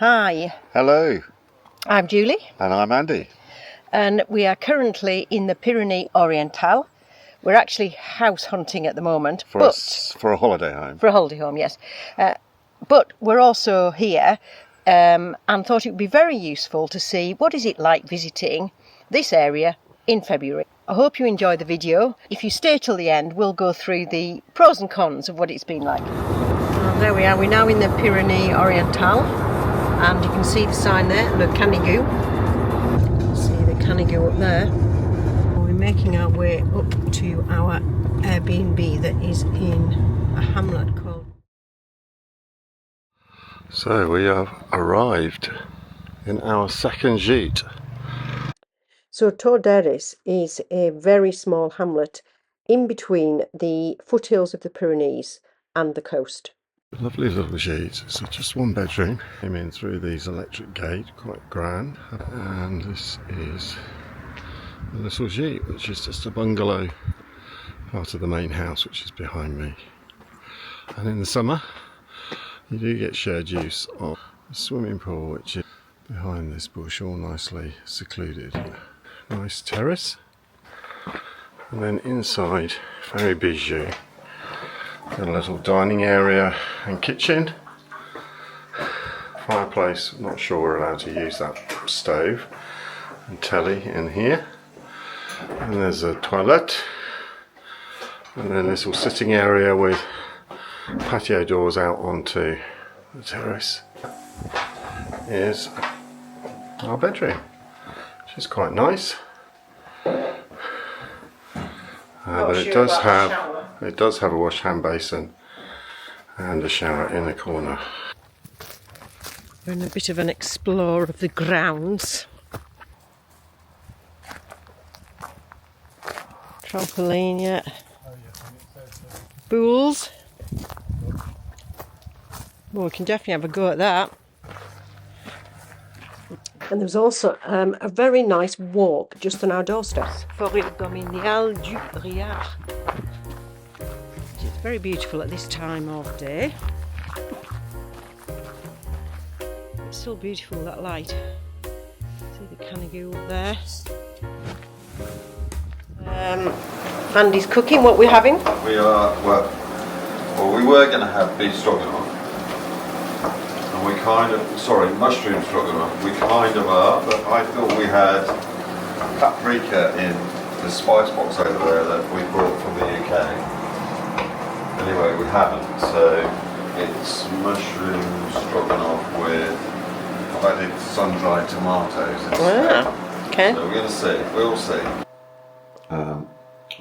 Hi. Hello. I'm Julie. And I'm Andy. And we are currently in the Pyrenees Oriental. We're actually house hunting at the moment. For a holiday home. For a holiday home, yes. But we're also here and thought it would be very useful to see what is it like visiting this area in February. I hope you enjoy the video. If you stay till the end, we'll go through the pros and cons of what it's been like. There we are. We're now in the Pyrenees Oriental. And you can see the sign there, Le Canigou. See the Canigou up there. We're making our way up to our Airbnb that is in a hamlet called... So we have arrived in our second gîte. So Torderes is a very small hamlet in between the foothills of the Pyrenees and the coast. Lovely little gîte. It's just one bedroom. Came in through these electric gate, quite grand. And this is the little gîte, which is just a bungalow, part of the main house, which is behind me. And in the summer, you do get shared use of the swimming pool, which is behind this bush, all nicely secluded. Nice terrace. And then inside, very bijou. Got a little dining area and kitchen. Fireplace, not sure we're allowed to use that stove. And telly in here. And there's a toilet. And then this little sitting area with patio doors out onto the terrace. Here's our bedroom, which is quite nice. But it does have a wash hand basin and a shower in the corner. We're in a bit of an explore of the grounds. Trampoline, yeah. Pools. Well, we can definitely have a go at that. And there's also a very nice walk just on our doorstep. Forêt domaniale du Riard. It's very beautiful at this time of day. It's still beautiful, that light. See the Canigou up there. Andy's cooking. What we're having? We are, well, we were going to have beef stroganoff. And we kind of, mushroom stroganoff. We kind of are, but I thought we had paprika in the spice box over there that we brought from the UK. Anyway, we haven't, so it's mushroom stroganoff with, I've added sun-dried tomatoes instead. Okay. So we're going to see, we'll see.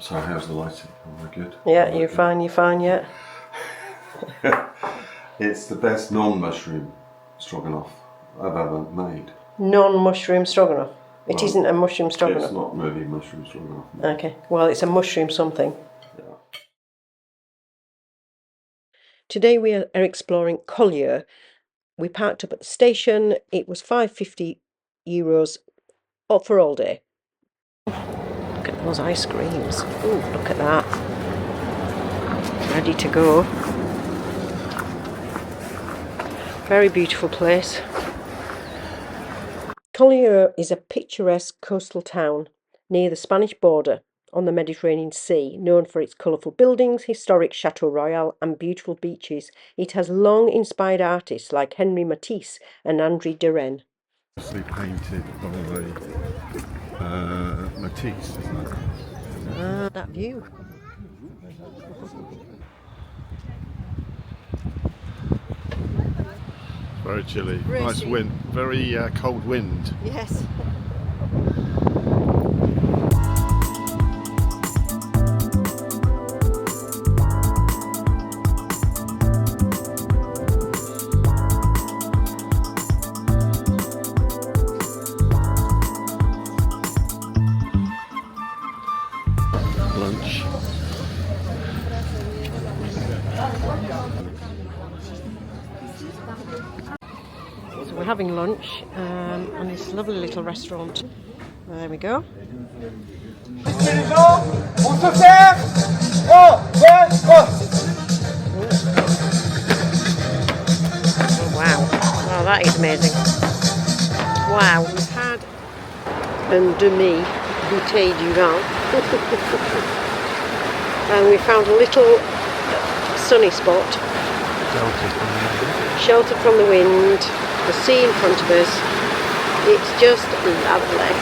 So how's the lighting? Am I good? Yeah, you're fine, yeah. It's the best non-mushroom stroganoff I've ever made. Non-mushroom stroganoff? It isn't a mushroom stroganoff? It's not really mushroom stroganoff. No. Okay, well it's a mushroom something. Yeah. Today we are exploring Collioure. We parked up at the station. It was €550 for all day. Look at those ice creams. Ooh, look at that. Ready to go. Very beautiful place. Collioure is a picturesque coastal town near the Spanish border on the Mediterranean Sea, known for its colourful buildings, historic Chateau Royal and beautiful beaches. It has long inspired artists like Henri Matisse and André Derain. Mostly painted by Matisse, isn't it? That view. Very chilly. Bracing. Nice wind. Very cold wind. Yes. Lunch. So we're having lunch in this lovely little restaurant. There we go. that is amazing. Wow. We've had un demi bouteille du vin. And we found a little sunny spot. Sheltered from the wind, the sea in front of us. It's just lovely.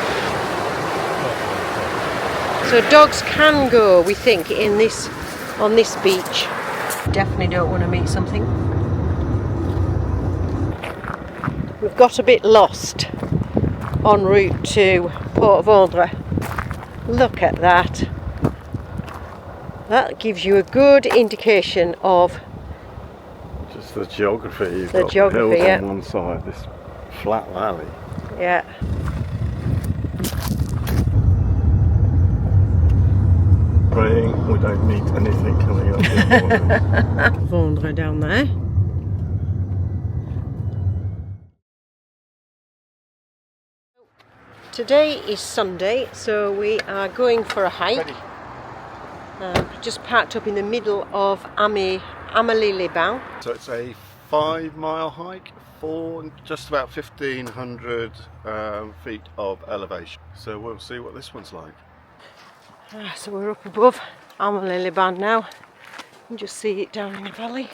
So dogs can go, we think, on this beach. Definitely don't want to meet something. We've got a bit lost en route to Port Vendre. Look at that. That gives you a good indication of just the geography. You've the got geography, hills yeah. on one side, this flat valley. Yeah. Praying we don't meet anything coming up here. Vendre down there. Today is Sunday, so we are going for a hike. Just parked up in the middle of Amelie-les-Bains. So it's a 5-mile hike for just about 1,500 feet of elevation. So we'll see what this one's like. So we're up above Amelie-les-Bains now. You can just see it down in the valley.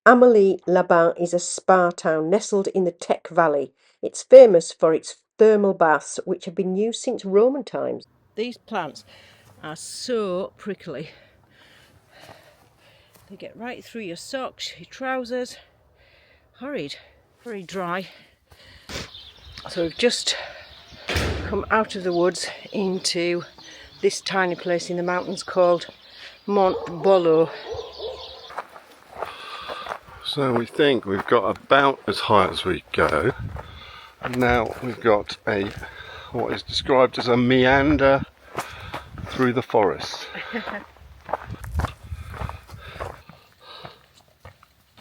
Amelie-les-Bains is a spa town nestled in the Tech Valley. It's famous for its thermal baths, which have been used since Roman times. These plants are so prickly. They get right through your socks, your trousers. Horrid, very dry. So we've just come out of the woods into this tiny place in the mountains called Mont Bolo. So we think we've got about as high as we go. And now we've got what is described as a meander through the forest.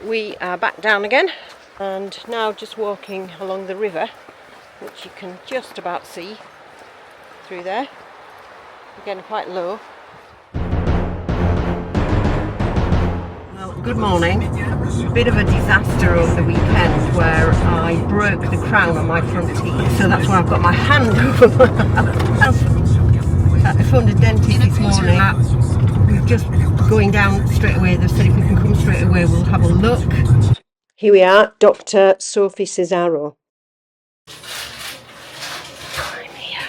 We are back down again and now just walking along the river, which you can just about see through there. Again, quite low. Well, good morning. A bit of a disaster over the weekend where I broke the crown on my front teeth, so that's why I've got my hand over my mouth. I phoned a dentist this morning. We're just going down straight away. They said if we can come straight away, we'll have a look. Here we are, Dr. Sophie Cesaro. I'm here.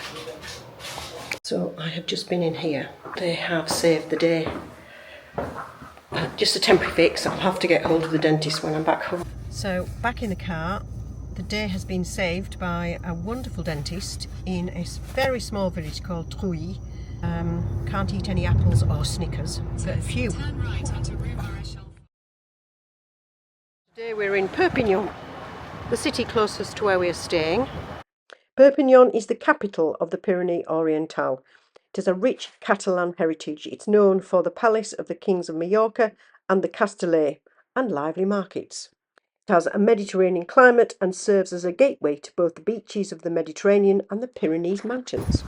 So I have just been in here. They have saved the day. Just a temporary fix. I'll have to get hold of the dentist when I'm back home. So back in the car, the day has been saved by a wonderful dentist in a very small village called Trouilly. Can't eat any apples or Snickers, but a few. Today we're in Perpignan, the city closest to where we are staying. Perpignan is the capital of the Pyrenees Oriental. It has a rich Catalan heritage. It's known for the palace of the kings of Mallorca and the Castellet, and lively markets. It has a Mediterranean climate and serves as a gateway to both the beaches of the Mediterranean and the Pyrenees Mountains.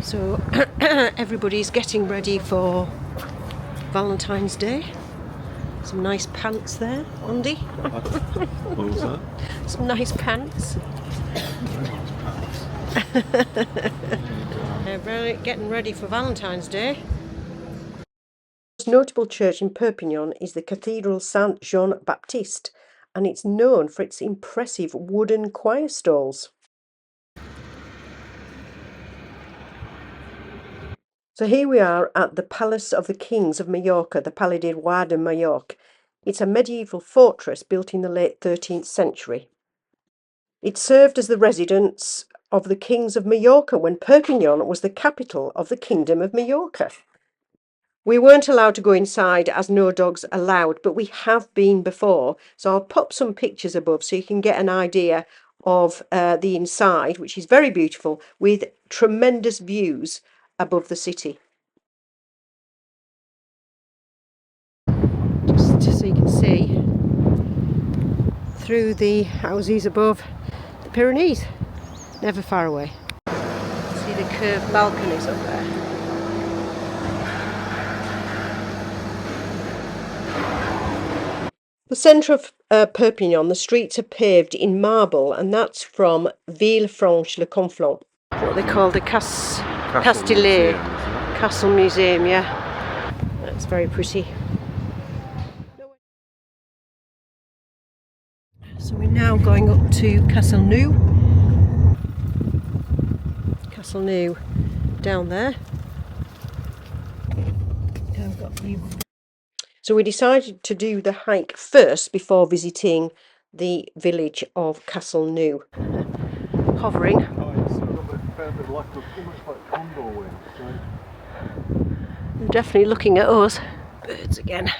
So everybody's getting ready for Valentine's Day. Some nice pants there, Andy. What was that? Some nice pants. Right, getting ready for Valentine's Day. The most notable church in Perpignan is the Cathedral Saint Jean Baptiste, and it's known for its impressive wooden choir stalls. So here we are at the Palace of the Kings of Mallorca, the Palais des Rois de Mallorca. It's a medieval fortress built in the late 13th century. It served as the residence of the Kings of Mallorca when Perpignan was the capital of the Kingdom of Mallorca. We weren't allowed to go inside as no dogs allowed, but we have been before. So I'll pop some pictures above so you can get an idea of the inside, which is very beautiful with tremendous views above the city. Just so you can see through the houses above the Pyrenees, never far away. See the curved balconies up there. The centre of Perpignan, the streets are paved in marble, and that's from Villefrance de Conflent. What they call the Castelnou Castle Museum, yeah. That's very pretty. So we're now going up to Castelnou. Castelnou down there. I've got you. So we decided to do the hike first before visiting the village of Castelnou. Hovering. They're definitely looking at us. Birds again.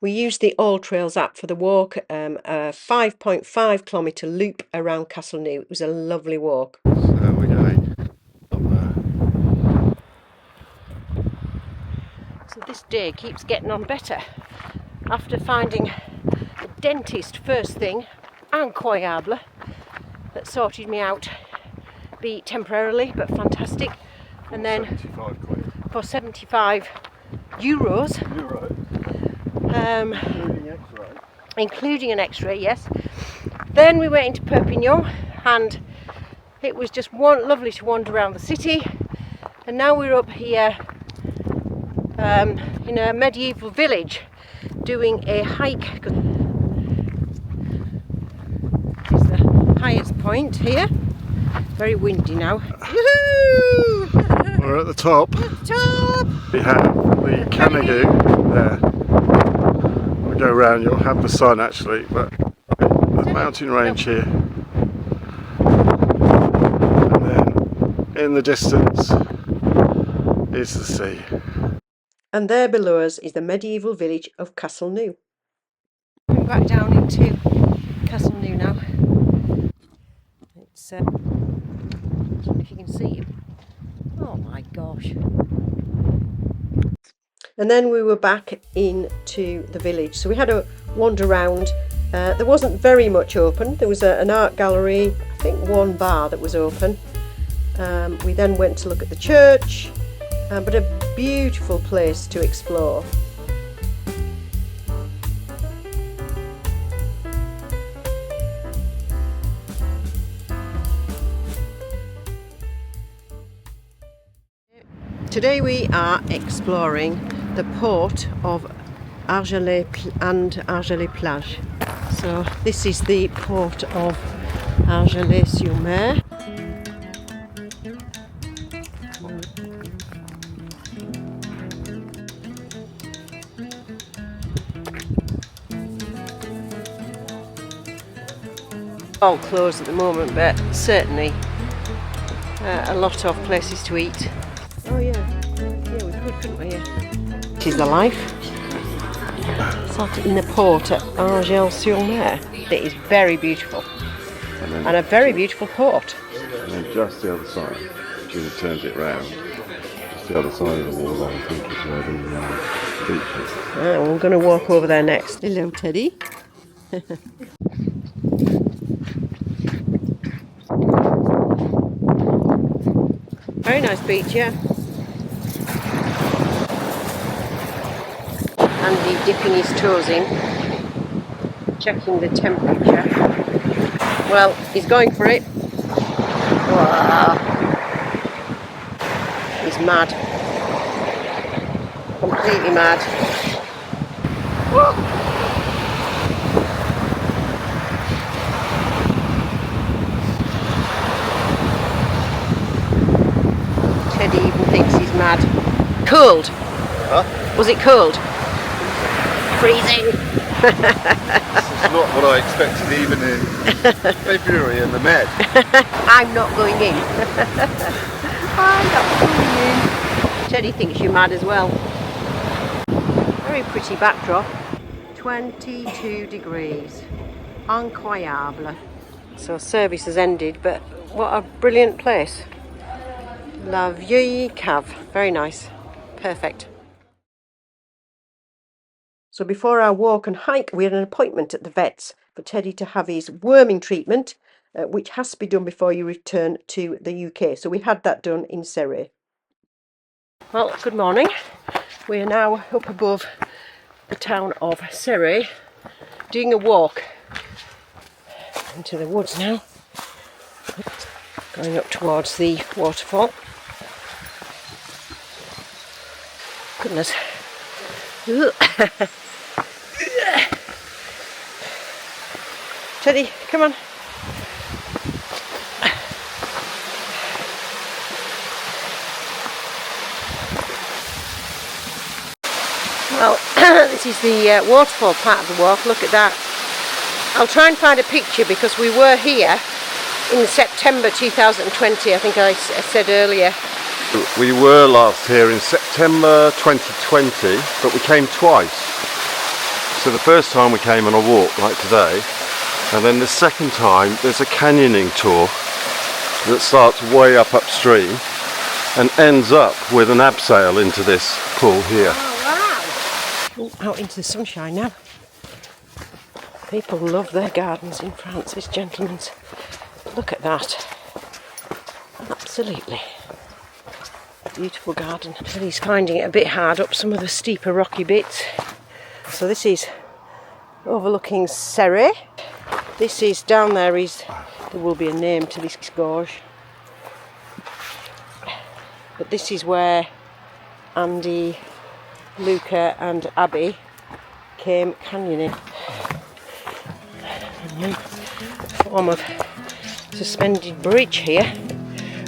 We used the All Trails app for the walk, a 5.5 kilometre loop around Castelnou. It was a lovely walk. There we go. Up there. So this day keeps getting on better. After finding a dentist first thing, incroyable, that sorted me out, be it temporarily but fantastic, and then 75 quid. for 75 euros, including an X-ray, yes. Then we went into Perpignan, and it was just lovely to wander around the city. And now we're up here in a medieval village doing a hike. This is the highest point here. Very windy now. Woohoo! We're at the top. At the top! We have the Canigou there. We'll go around, you'll have the sun actually, but the mountain range here. And then in the distance is the sea. And there below us is the medieval village of Castelnou. Coming back down into Castelnou now. It's, I don't know if you can see it. Oh my gosh. And then we were back into the village. So we had a wander around. There wasn't very much open. There was an art gallery, I think one bar that was open. We then went to look at the church, but a beautiful place to explore. Today we are exploring the port of Argeles and Argeles plage. So this is the port of Argeles-sur-Mer. All closed at the moment, but certainly a lot of places to eat. Oh yeah, we could, couldn't we? Yeah. This is the life. Sat in the port at Argeles-sur-Mer. It is very beautiful, and a very beautiful port. And then just the other side, Julie turns it round. Just the other side of the wall, I think, is where the beach is. Well, we're going to walk over there next. Hello, Teddy. Very nice beach, yeah. Andy dipping his toes in, checking the temperature. Well, he's going for it. Wow. He's mad. Completely mad. Whoa. Teddy even thinks he's mad. Cold. Huh? Was it cold? Freezing. This is not what I expected even in February in the Med. I'm not going in. I'm not going in. Teddy thinks you're mad as well. Very pretty backdrop. 22 degrees. Incroyable. So service has ended, but what a brilliant place. La Vieille Cave. Very nice. Perfect. So before our walk and hike, we had an appointment at the vet's for Teddy to have his worming treatment, which has to be done before you return to the UK. So we had that done in Ceret. Well, good morning. We are now up above the town of Ceret, doing a walk into the woods now, going up towards the waterfall. Goodness. Teddy, come on. Well, this is the waterfall part of the walk. Look at that. I'll try and find a picture because we were here in September 2020, I think I said earlier. We were last here in September 2020, but we came twice. So the first time we came on a walk like today, and then the second time there's a canyoning tour that starts way up upstream and ends up with an abseil into this pool here. Out into the sunshine now. People love their gardens in France, this gentleman's. Look at that. Absolutely. Beautiful garden. But he's finding it a bit hard up some of the steeper rocky bits. So this is overlooking Ceret. This is down there will be a name to this gorge. But this is where Andy, Luca and Abby came canyoning. Form of suspended bridge here.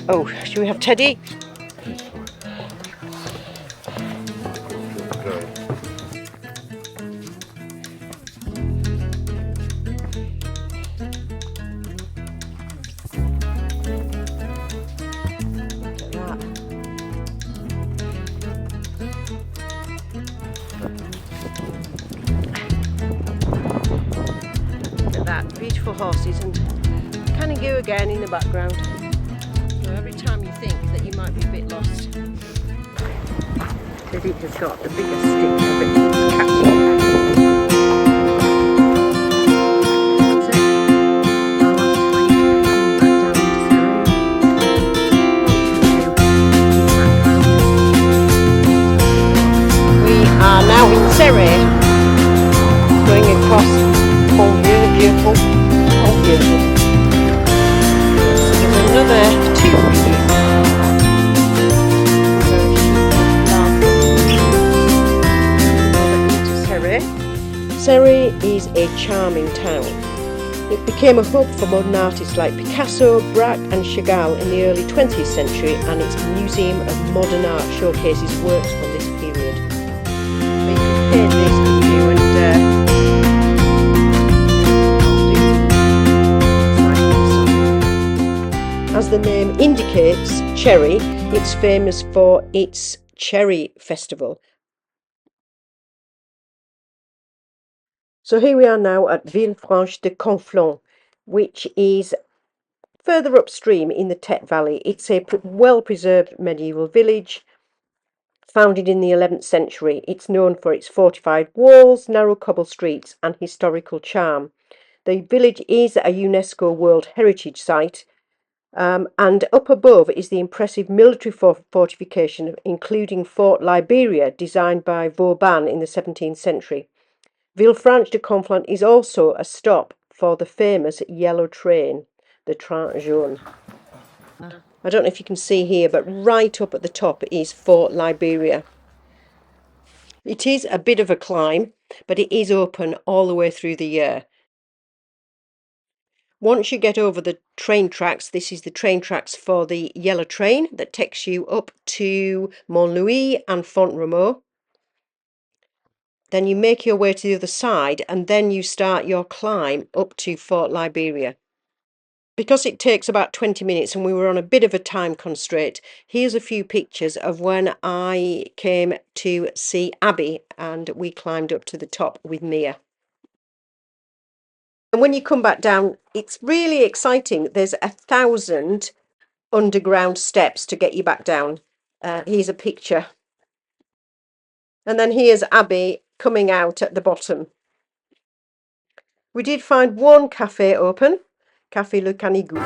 Oh, should we have Teddy? Beautiful horses and Canigou again in the background. So every time you think that you might be a bit lost, Teddy has got the biggest stick ever. He's catching. We are now in Ceret, going across beautiful. Oh, beautiful. So there's another two for you. Ceret is a charming town. It became a hub for modern artists like Picasso, Braque and Chagall in the early 20th century, and its Museum of Modern Art showcases works from this period. So you can paint this, couldn't you, and as the name indicates, Cherry, it's famous for its cherry festival. So here we are now at Villefrance de Conflent, which is further upstream in the Tet Valley. It's a well-preserved medieval village founded in the 11th century. It's known for its fortified walls, narrow cobble streets and historical charm. The village is a UNESCO World Heritage Site. And up above is the impressive military fortification, including Fort Liberia, designed by Vauban in the 17th century. Villefrance de Conflent is also a stop for the famous yellow train, the Train Jaune. I don't know if you can see here, but right up at the top is Fort Liberia. It is a bit of a climb, but it is open all the way through the year. Once you get over the train tracks, this is the train tracks for the yellow train that takes you up to Montlouis and Font-Romeu. Then you make your way to the other side and then you start your climb up to Fort Liberia. Because it takes about 20 minutes and we were on a bit of a time constraint, here's a few pictures of when I came to see Abby and we climbed up to the top with Mia. And when you come back down, it's really exciting. There's 1,000 underground steps to get you back down. Here's a picture. And then here's Abby coming out at the bottom. We did find one cafe open, Café Le Canigou.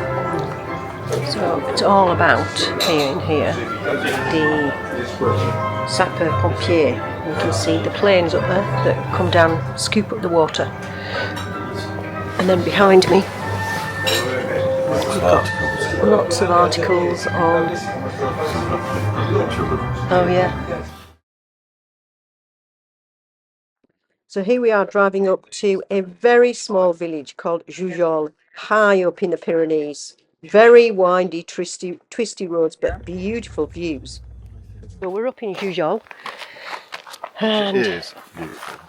So it's all about here, the sapeur-pompier. You can see the planes up there that come down, scoop up the water. And then behind me, we've got lots of articles on... Oh yeah. So here we are driving up to a very small village called Jujols, high up in the Pyrenees. Very windy, twisty roads, but beautiful views. So we're up in Jujols. And it is beautiful.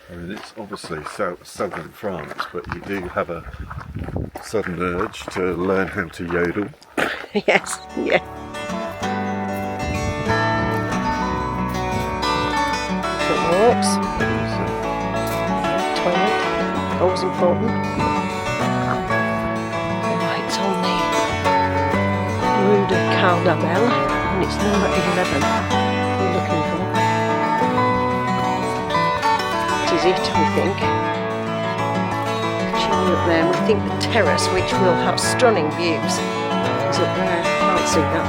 I mean, it's obviously southern France, but you do have a sudden urge to learn how to yodel. yes, yeah. Works. Toilet, always important. Right, it's on the Rue de Cardamel, and it's number 11 we're looking for. This is it, we think. Chimney up there, and we think the terrace, which will have stunning views, is up there. Can't see that.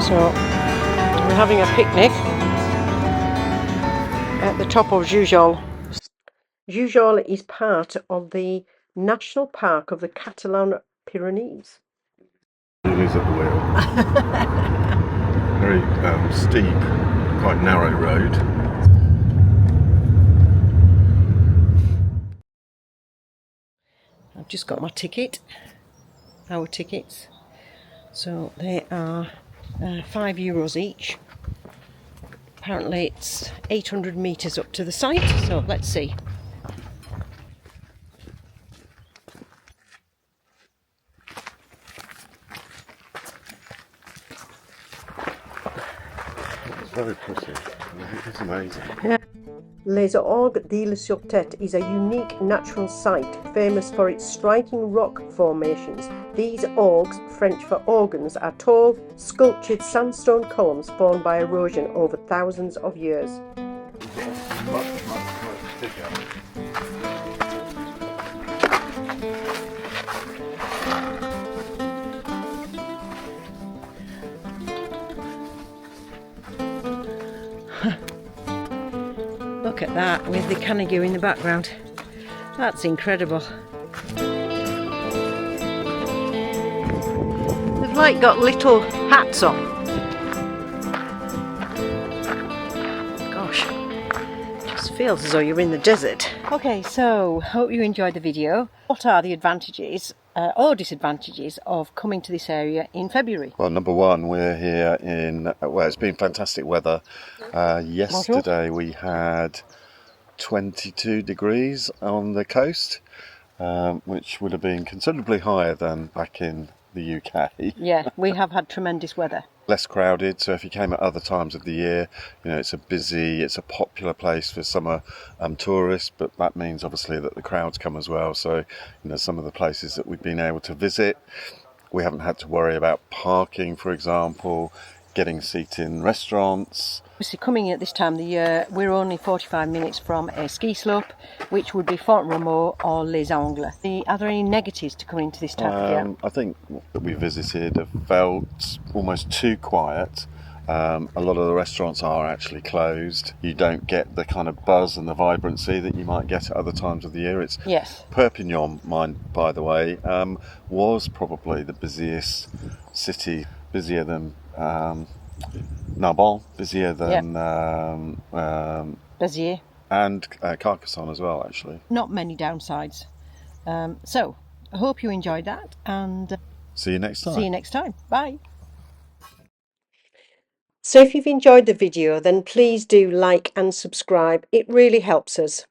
So we're having a picnic at the top of Jujols. Jujols is part of the National Park of the Catalan Pyrenees. It is at the wheel. Very steep, quite narrow road. I've just got my ticket, our tickets. So they are €5 each. Apparently it's 800 metres up to the site, so let's see. It's very pretty. It's amazing. Yeah. Les Orgues d'Ille is a unique natural site famous for its striking rock formations. These orgues, French for organs, are tall, sculptured sandstone columns formed by erosion over thousands of years. Much thicker. Look at that, with the Canigou in the background. That's incredible. They've like got little hats on. Gosh, just feels as though you're in the desert. Okay, so hope you enjoyed the video. What are the advantages or disadvantages of coming to this area in February? Well, number one, we're here in, well, it's been fantastic weather. Yesterday we had 22 degrees on the coast, which would have been considerably higher than back in the UK. Yeah, we have had tremendous weather. Less crowded, so if you came at other times of the year, you know, it's a popular place for summer tourists, but that means obviously that the crowds come as well. So, you know, some of the places that we've been able to visit, we haven't had to worry about parking, for example, getting seats in restaurants. Obviously, coming at this time of the year, we're only 45 minutes from a ski slope, which would be Font-Romeu or Les Angles. Are there any negatives to coming to this time of year? I think that we visited have felt almost too quiet. A lot of the restaurants are actually closed. You don't get the kind of buzz and the vibrancy that you might get at other times of the year. It's Yes. Perpignan, by the way, was probably the busiest city, busier than Narbonne, busier than Béziers. and Carcassonne as well, actually. Not many downsides. So, I hope you enjoyed that, and See you next time. see you next time. Bye. So if you've enjoyed the video, then please do like and subscribe. It really helps us.